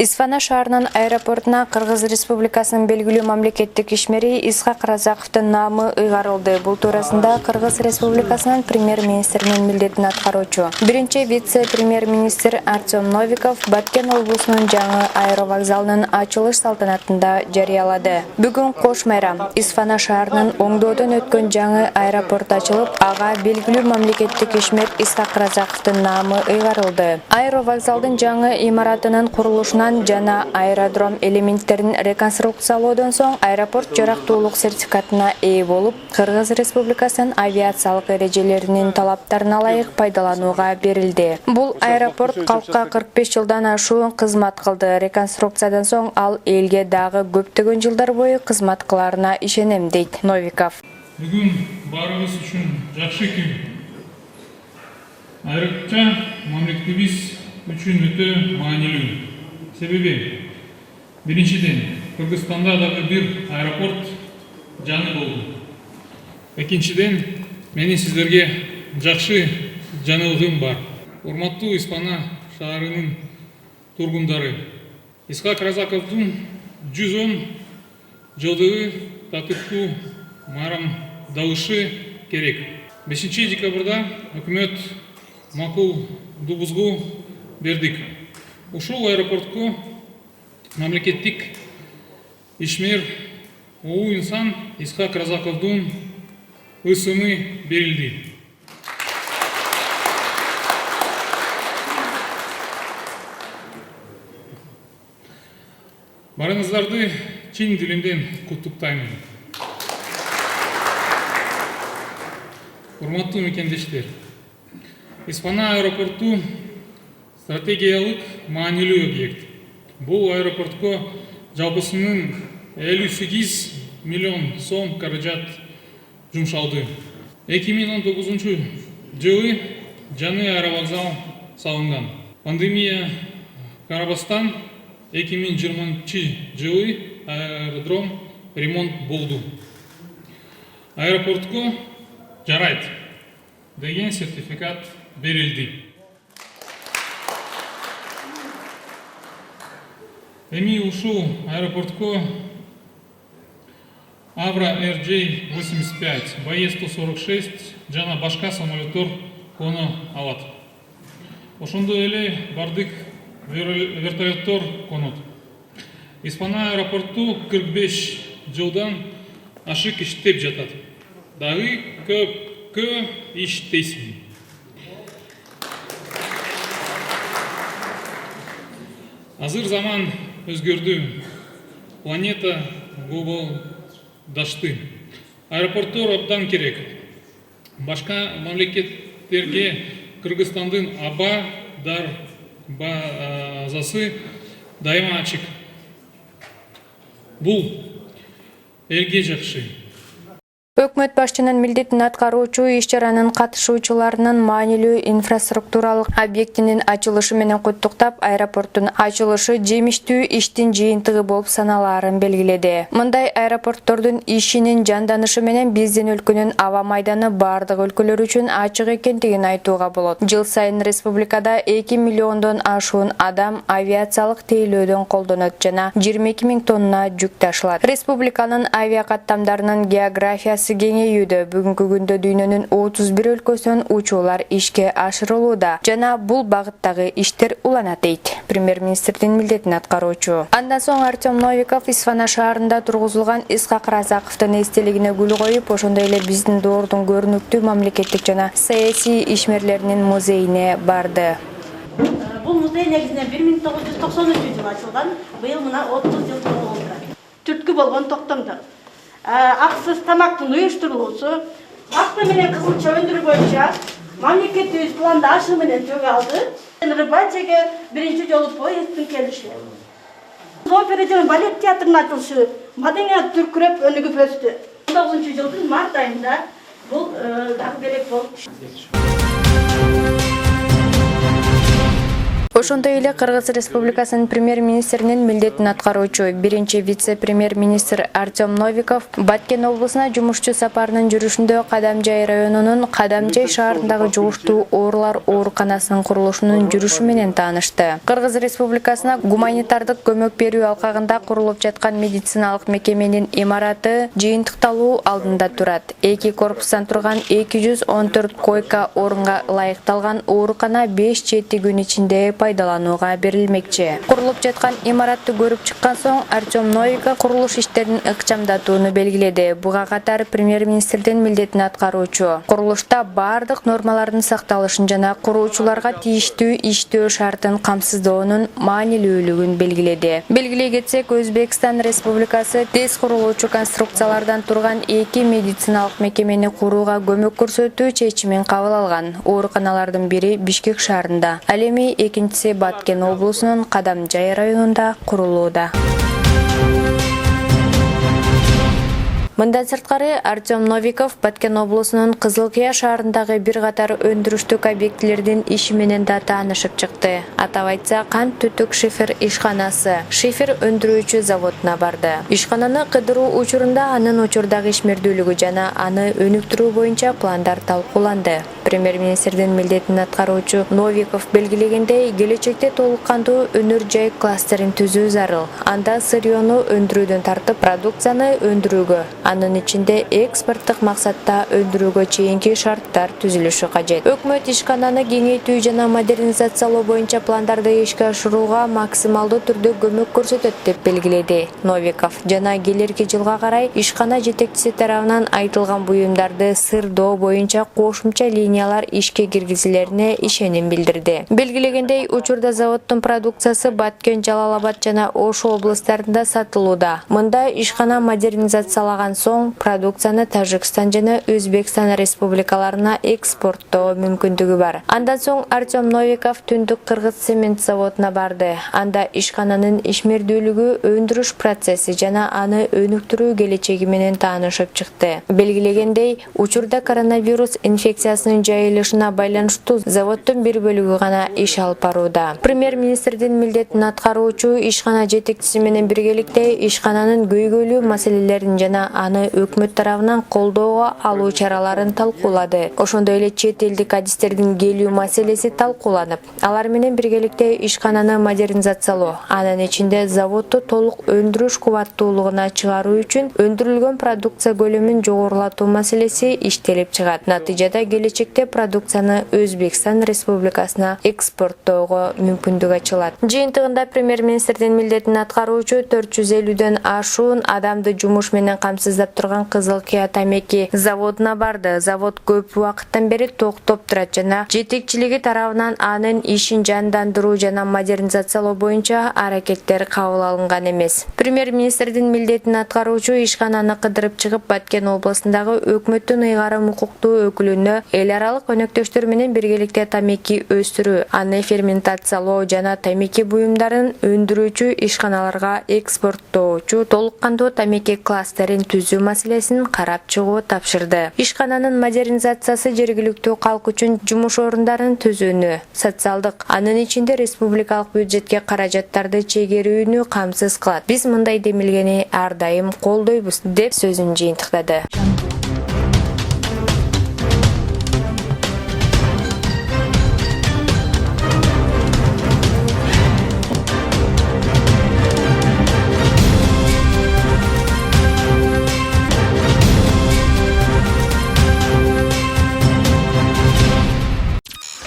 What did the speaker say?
Исфана шаарынын аэропортуна Кыргыз Республикасынын белгилүү мамлекеттик ишмери Исхак Разаковдун наамы ыйгарылды. Бул туурасында Кыргыз Республикасынын премьер-министринин милдетин аткаруучу биринчи вице-премьер-министр Артем Новиков Баткен облусунун жаңы аэровокзалынын ачылыш салтанатында жарыялады. Бүгүн кош майрам Исфана шаарынын оңдоодон өткөн жаңы аэропорт ачылып, ага белгилүү мамлекеттик ишмер Исхак Разаковдун наамы ыйгарылды. Аэровокзалдын жаңы имаратынын курулушунан жана аэродром элементтерин реконструкциялоодон соң аэропорт жарактуулук сертификатына ээ болуп, Кыргыз Республикасынын авиациялык эрежелеринин талаптарына ылайык пайдаланууга берилди. Бул аэропорт калкка 45 жылдан ашуун кызмат кылды. Реконструкциядан соң ал элге дагы көптөгөн жылдар бою кызмат кыларына ишенем, дейт Новиков. Бүгүн баарыбыз үчүн жакшы күн. Айрыкча мамлекетибиз үчүн өтө маанилүү. Себеби биринчиден Кыргызстанда дагы бир аэропорт жаңы болду. Экинчиден менин сиздерге жакшы жаңылыгым бар. Урматтуу Исфана шаарынын тургундары, Исхак Разаковдун 110 жылдыгы татыктуу майрамдалышы керек. 5 декабрда өкмөт макулдуубузгу бердик. Ушул аэропортко мамлекеттик ишмер улуу инсан Исхак Разаковдун ысымы берилди. Барыңыздарды чын дилимден куттуктаймын. Урматтуу мекендештер, Исфана аэропорту стратегиялык маанилүү объект. Бул аэропортко жалпысынын 58 миллион сом каражат жумшалды. 2019 жылы жаңы аэровокзал салынган. Пандемия карабастан 2020 жылы аэродром ремонт болду. Аэропортко жарайт деген сертификат берилди. Эми ушул аэропортко Avra RJ-85, BE-146 жана башка самолеттор коно алат. Ошондой эле бардык вертолеттор конот. Исфана аэропорту 45 жылдан ашык иштеп жатат. Дагы көп иштейсиң. Азыр заман өзгөрдү. Планета глобалдашты. Аэропорттор абдан керек. Башка мамлекеттерге Кыргызстандын аба дар базасы дайыма ачык. Бул элге жакшы. Өкмөт башчынын милдетин аткаруучу иш-чаранын катышуучуларынын маанилүү инфраструктуралык объектинин ачылышы менен куттуктап, аэропорттун ачылышы жемиштүү иштин жыйынтыгы болуп саналаарын белгиледи. Мындай аэропорттордун ишинин жанданышы менен биздин өлкөнүн аба майданы бардык өлкөлөр үчүн ачык экендигин айтууга болот. Жыл сайын республикада 2 миллиондон ашуун адам авиациялык тейлөөдөн колдонот жана 22 000 тонна жүк ташылат. Республиканын авиакаттамдарынын географиясы кеңейүүдө. Бүгүнкү күндө дүйнөнүн 31 өлкөсүнөн учуулар ишке ашырылууда жана бул багыттагы иштер уланат, дейт премьер-министрдин милдетин аткаруучу. Андан соң Артем Новиков Исфана шаарында тургузулган Исхак Разаковдун эстелигине гүл коюп, ошондой эле биздин доордун көрүнүктүү мамлекеттик жана саясий ишмерлеринин музейине барды. Бул музей негизинен 1993 жылы ачылган. Быйыл мына 30 жыл толуп. Түрткү болгон токтомдор. Аксыз тамактын уюштурулуусу, акты менен кызылча өндүрүү боюнча мамлекетибиз планда ашы менен жөнгө алды. Рыбачеге биринчи жолу поезддин келиши. Опера жана балет театрынын ачылышы маданият түркүрөп өнүгүп өстү. 19 жылдын март айында бул дагы белек болуп Ошондой эле Кыргыз Республикасынын премьер-министринин милдетин аткаруучу биринчи вице-премьер-министр Артем Новиков Баткен облусуна жумушчу сапарынын жүрүшүндө Кадамжай районунун Кадамжай шаарындагы жугуштуу оорулар ооруканасынын курулушунун жүрүшү менен таанышты. Кыргыз Республикасына гуманитардык көмөк берүү алкагында курулуп жаткан медициналык мекеменин имараты жыйынтыкталуу алдында турат. 2 корпустан турган 214 койка орунга ылайыкталган оорукана 5-7 күн ичинде пайдаланууга берилмекчи. Курулуп жаткан имаратты көрүп чыккан соң Артем Новиков курулуш иштерин ыкчамдатууну белгиледи. Буга катар премьер-министрдин милдетин аткаруучу курулушта бардык нормалардын сакталышын жана куруучуларга тийиштүү иштөө шартын камсыздоонун маанилүүлүгүн белгиледи. Белгилей кетсек, Өзбекстан Республикасы тез курулуучу конструкциялардан турган 2 медициналык мекемени курууга көмөк көрсөтүү чечимин кабыл алган. Ооруканалардын бири Бишкек шаарында, ал эми экинчиси Баткен облусунун Кадамжай районунда курулууда. Мындан сырткары Артем Новиков Баткен облусунун Кызылкыя шаарындагы бир катар өндүрүштүк объектилердин иши менен да таанышып чыкты. Атап айтса, кант түтүк шифер ишканасы, шифер өндүрүүчү заводуна барды. Ишкананы кыдыруу учурунда анын учурдагы ишмердүүлүгү жана аны өнүктүрүү боюнча пландар талкууланды. Премьер-министрдин милдетин аткаруучу Новиков белгилегендей, келечекте толук кандуу өнөр жай кластерин түзүү зарыл. Анда сырьёну өндүрүүдөн тартып продукцияны өндүрүүгө, анын ичинде экспорттук максатта өндүрүүгө чейинки шарттар түзүлүшү кажет. Өкмөт ишкананы кеңейтүү жана модернизациялоо боюнча пландарды ишке ашырууга максималдуу түрдө көмөк көрсөтөт деп белгиледи Новиков. Жана келерки жылга карай ишкана жетекчиси тарабынан айтылган буюмдарды сырдоо боюнча кошумча линиялар ишке киргизилерине ишеним билдирди. Белгилегендей, учурда заводдун продукциясы Баткен, Жалал-Абад жана Ош облустарында сатылууда. Мында ишкана модернизациялаган соң продукцияны Тажикстан жана Өзбекстан республикаларына экспорттоо мүмкүндүгү бар. Андан соң Артем Новиков Түндүк Кыргыз цемент заводуна барды. Анда ишкананын ишмердүүлүгү, өндүрүш процесси жана аны өнүктүрүү келечеги менен таанышып чыкты. Белгилегендей, учурда коронавирус инфекциясынын жайылышына байланыштуу заводдун бир бөлүгү гана иш алып барууда. Премьер-министрдин милдетин аткаруучу ишкана жетекчиси менен биргеликте ишкананын көйгөйлүү маселелерин жана аны өкмөт тарабынан колдоого алуу чараларын талкуулады. Ошондой эле чет элдик адистердин келүү маселеси талкууланып, алар менен биргеликте ишкананы модернизациялоо, анын ичинде заводду толук өндүрүш кубаттуулугуна чыгаруу үчүн өндүрүлгөн продукция көлөмүн жогорулатуу маселеси иштелип чыгат. Натыйжада келечекте продукцияны Өзбекстан Республикасына экспорттоого мүмкүндүк ачылат. Жыйынтыгында премьер-министрдин милдетин аткаруучу 450дөн ашуун адамды жумуш менен камсыздап турган Кызылкыя тамеки заводуна барды. Завод көп убакыттан бери токтоп турат жана жетекчилиги тарабынан анын ишин жандандыруу жана модернизациялоо боюнча аракеттер кабыл алынган эмес. Премьер-министрдин милдетин аткаруучу ишкананы кыдырып чыгып Баткен облусундагы өкмөттүн ыйгарым укуктуу өкүлүнө эл аралык өнөктөштөр менен биргеликте тамеки өстүрүү, аны ферментациялоо жана тамеки буюмдарын өндүрүүчү ишканаларга экспорттоочу толук кандуу тамеки кластерин түзүү маселесин карап чыгуу тапшырды. Ишкананын модернизациясы жергиликтүү калк үчүн жумуш орундарын түзүүнү, социалдык, анын ичинде республикалык бюджетке каражаттарды чегерүүнү камсыз кылат. Биз мындай демилгени ар дайым колдойбуз, деп сөзүн жыйынтыктады.